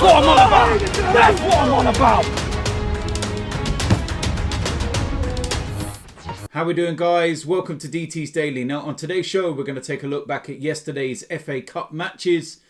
what I'm on about. That's what I'm on about. How we doing, guys? Welcome to DT's Daily. Now, on today's show, we're going to take a look back at yesterday's FA Cup matches.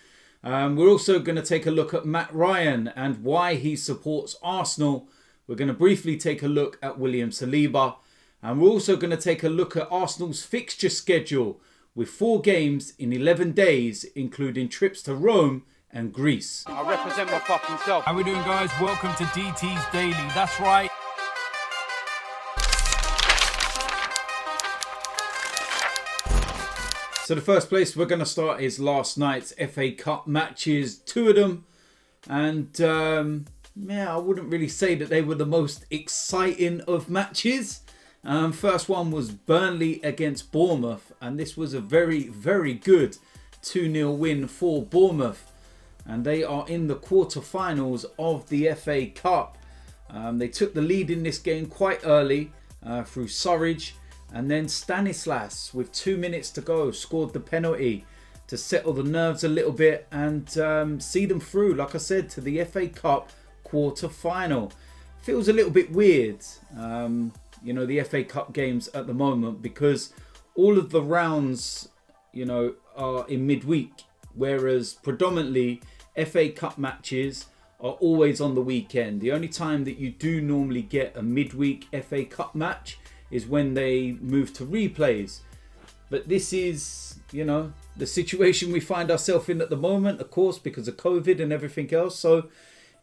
We're also going to take a look at Matt Ryan and why he supports Arsenal. We're going to briefly take a look at William Saliba. And we're also going to take a look at Arsenal's fixture schedule with 4 games in 11 days, including trips to Rome and Greece. I represent my fucking self. How we doing, guys? Welcome to DT's Daily. That's right. So the first place we're going to start is last night's FA Cup matches, 2 of them. And I wouldn't really say that they were the most exciting of matches. First one was Burnley against Bournemouth. And this was a very, very good 2-0 win for Bournemouth. And they are in the quarterfinals of the FA Cup. They took the lead in this game quite early through Surridge. And then Stanislas, with 2 minutes to go, scored the penalty to settle the nerves a little bit and see them through, like I said, to the FA Cup quarter-final. Feels a little bit weird, the FA Cup games at the moment, because all of the rounds, are in midweek, whereas predominantly FA Cup matches are always on the weekend. The only time that you do normally get a midweek FA Cup match is when they move to replays. But this is, the situation we find ourselves in at the moment, of course, because of COVID and everything else. So,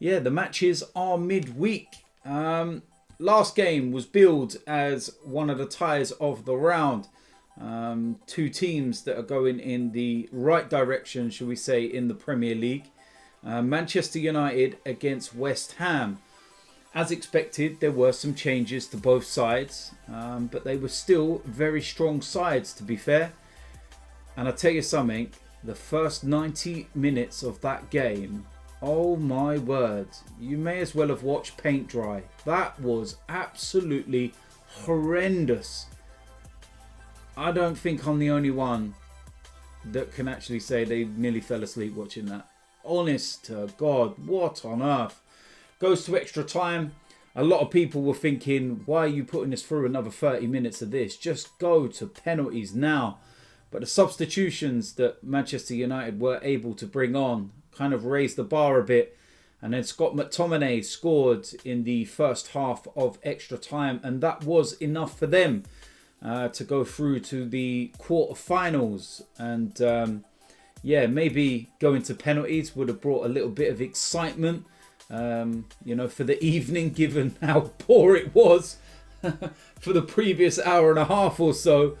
yeah, the matches are midweek. Last game was billed as one of the ties of the round. 2 teams that are going in the right direction, shall we say, in the Premier League. Manchester United against West Ham. As expected, there were some changes to both sides, but they were still very strong sides, to be fair. And I'll tell you something, the first 90 minutes of that game, oh my word, you may as well have watched paint dry. That was absolutely horrendous. I don't think I'm the only one that can actually say they nearly fell asleep watching that. Honest to God, what on earth? Goes to extra time. A lot of people were thinking, why are you putting us through another 30 minutes of this? Just go to penalties now. But the substitutions that Manchester United were able to bring on kind of raised the bar a bit. And then Scott McTominay scored in the first half of extra time. And that was enough for them to go through to the quarterfinals. And maybe going to penalties would have brought a little bit of excitement. For the evening, given how poor it was for the previous hour and a half or so.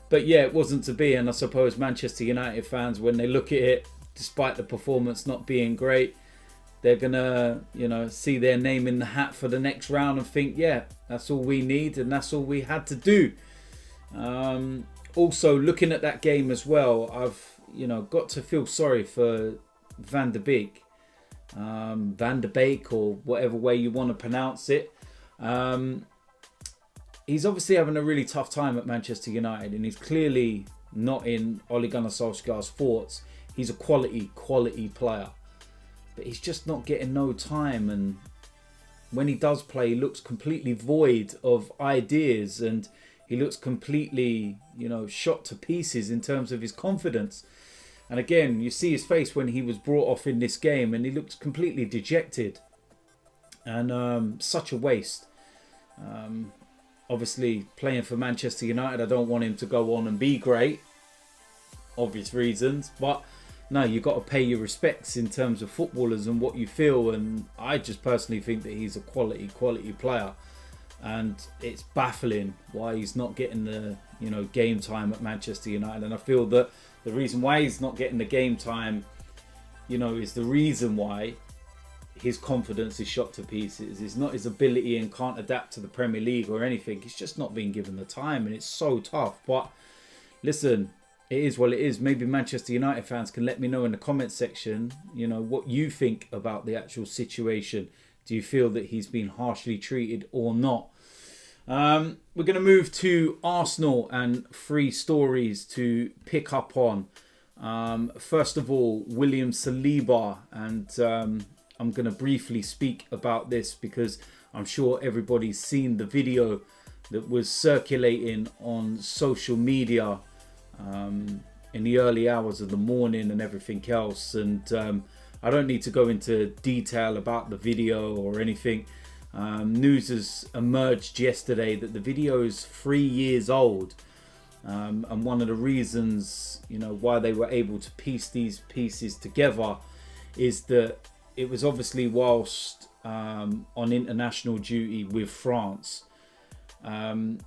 But yeah, it wasn't to be. And I suppose Manchester United fans, when they look at it, despite the performance not being great, they're going to, see their name in the hat for the next round and think, yeah, that's all we need and that's all we had to do. Also, looking at that game as well, I've, got to feel sorry for Van der Beek. Van der Beek, or whatever way you want to pronounce it. He's obviously having a really tough time at Manchester United, and he's clearly not in Ole Gunnar Solskjaer's thoughts. He's a quality player, but he's just not getting no time, and when he does play, he looks completely void of ideas, and he looks completely, shot to pieces in terms of his confidence. And again, you see his face when he was brought off in this game, and he looks completely dejected. And such a waste. Obviously, playing for Manchester United, I don't want him to go on and be great. Obvious reasons. But no, you've got to pay your respects in terms of footballers and what you feel. And I just personally think that he's a quality player. And it's baffling why he's not getting the, game time at Manchester United. And I feel that the reason why he's not getting the game time, is the reason why his confidence is shot to pieces. It's not his ability and can't adapt to the Premier League or anything. It's just not being given the time, and it's so tough. But listen, it is what it is. Maybe Manchester United fans can let me know in the comment section, what you think about the actual situation. Do you feel that he's been harshly treated or not? We're going to move to Arsenal and 3 stories to pick up on. First of all, William Saliba. And I'm going to briefly speak about this because I'm sure everybody's seen the video that was circulating on social media in the early hours of the morning and everything else. And I don't need to go into detail about the video or anything. News has emerged yesterday that the video is 3 years old. And one of the reasons, why they were able to piece these pieces together is that it was obviously whilst on international duty with France. And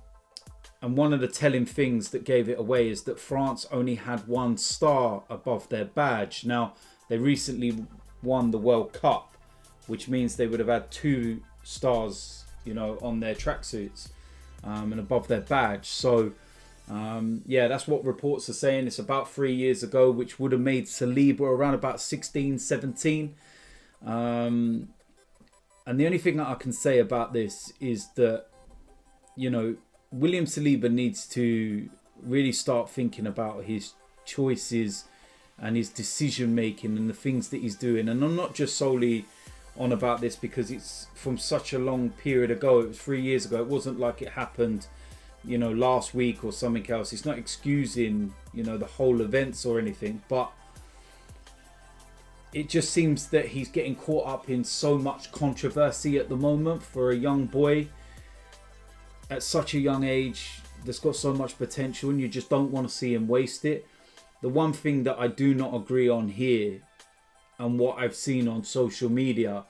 one of the telling things that gave it away is that France only had 1 star above their badge. Now, they recently won the World Cup, which means they would have had 2 stars, on their tracksuits and above their badge. So, that's what reports are saying. It's about 3 years ago, which would have made Saliba around about 16, 17. And the only thing that I can say about this is that, William Saliba needs to really start thinking about his choices and his decision making and the things that he's doing. And I'm not just solely on about this because it's from such a long period ago. It was 3 years ago. It wasn't like it happened, last week or something else. It's not excusing, the whole events or anything, but it just seems that he's getting caught up in so much controversy at the moment for a young boy at such a young age that's got so much potential, and you just don't want to see him waste it. The one thing that I do not agree on here and what I've seen on social media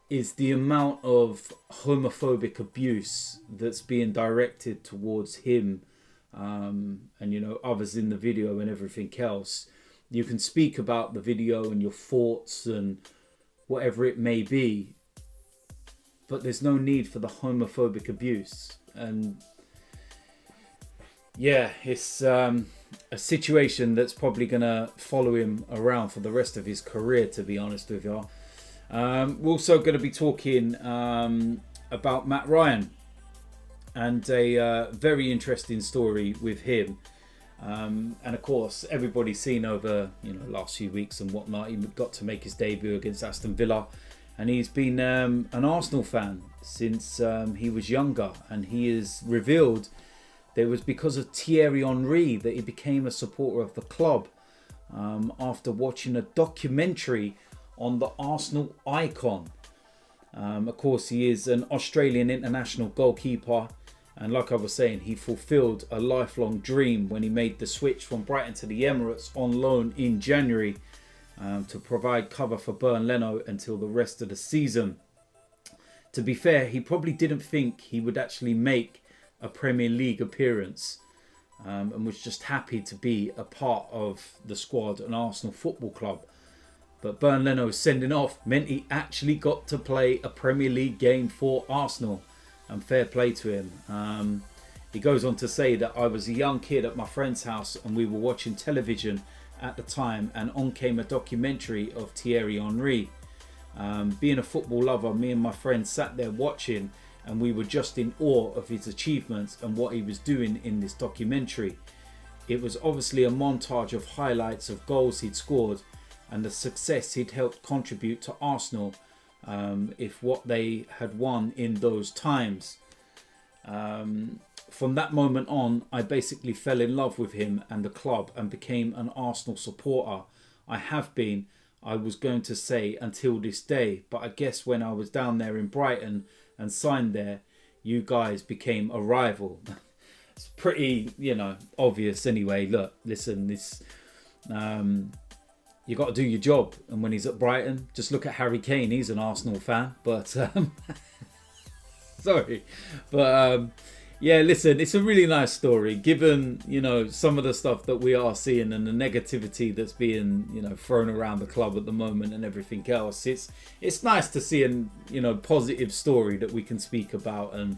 is the amount of homophobic abuse that's being directed towards him and others in the video and everything else. You can speak about the video and your thoughts and whatever it may be, but there's no need for the homophobic abuse. And it's a situation that's probably going to follow him around for the rest of his career, to be honest with you. We're also going to be talking about Matt Ryan and a very interesting story with him. And of course, everybody's seen over last few weeks and whatnot, he got to make his debut against Aston Villa, and he's been an Arsenal fan since he was younger. And he has revealed that it was because of Thierry Henry that he became a supporter of the club after watching a documentary on the Arsenal icon. Of course, he is an Australian international goalkeeper. And like I was saying, he fulfilled a lifelong dream when he made the switch from Brighton to the Emirates on loan in January to provide cover for Leno until the rest of the season. To be fair, he probably didn't think he would actually make a Premier League appearance and was just happy to be a part of the squad at Arsenal Football Club. But Leno's sending off meant he actually got to play a Premier League game for Arsenal. And fair play to him. He goes on to say that I was a young kid at my friend's house and we were watching television at the time, and on came a documentary of Thierry Henry. Being a football lover, me and my friend sat there watching, and we were just in awe of his achievements and what he was doing in this documentary. It was obviously a montage of highlights of goals he'd scored and the success he'd helped contribute to Arsenal if what they had won in those times. From that moment on, I basically fell in love with him and the club and became an Arsenal supporter. I have been, I was going to say, until this day, but I guess when I was down there in Brighton and signed there, you guys became a rival. It's pretty, obvious anyway. Look, listen, this you got to do your job. And when he's at Brighton, just look at Harry Kane. He's an Arsenal fan, but sorry, but listen, it's a really nice story given some of the stuff that we are seeing and the negativity that's being thrown around the club at the moment and everything else. It's nice to see a positive story that we can speak about, and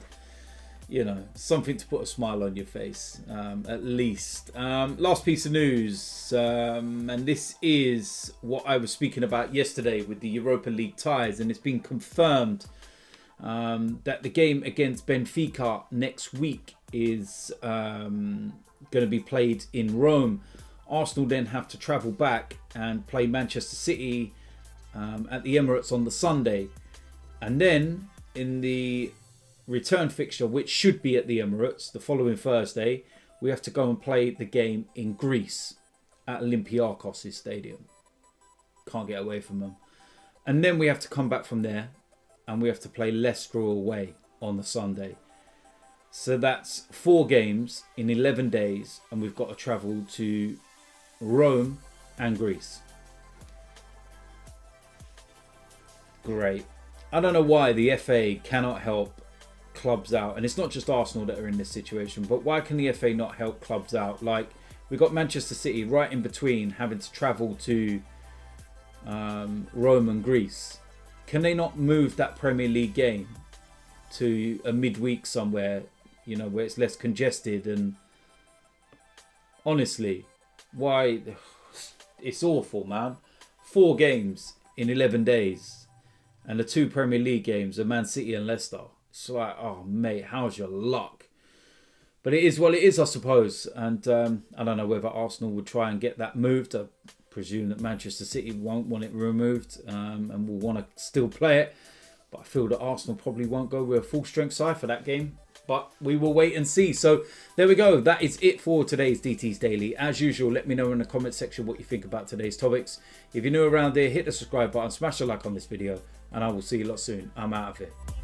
something to put a smile on your face, at least. Last piece of news, and this is what I was speaking about yesterday with the Europa League ties, and it's been confirmed that the game against Benfica next week is going to be played in Rome. Arsenal then have to travel back and play Manchester City at the Emirates on the Sunday. And then in the return fixture, which should be at the Emirates the following Thursday, we have to go and play the game in Greece at Olympiakos' stadium. Can't get away from them. And then we have to come back from there and we have to play Leicester away on the Sunday. So that's 4 games in 11 days, and we've got to travel to Rome and Greece. Great. I don't know why the FA cannot help clubs out, and it's not just Arsenal that are in this situation, but why can the FA not help clubs out? Like, we've got Manchester City right in between having to travel to Rome and Greece. Can they not move that Premier League game to a midweek somewhere, you know, where it's less congested? And honestly, why? It's awful, man. 4 games in 11 days, and the 2 Premier League games are Man City and Leicester. It's like, oh mate, how's your luck? But it is what it is, I suppose. And I don't know whether Arsenal would try and get that moved. I presume that Manchester City won't want it removed and will want to still play it. But I feel that Arsenal probably won't go with a full strength side for that game. But we will wait and see. So there we go. That is it for today's DT's Daily. As usual, let me know in the comment section what you think about today's topics. If you're new around here, hit the subscribe button, smash a like on this video, and I will see you lot soon. I'm out of here.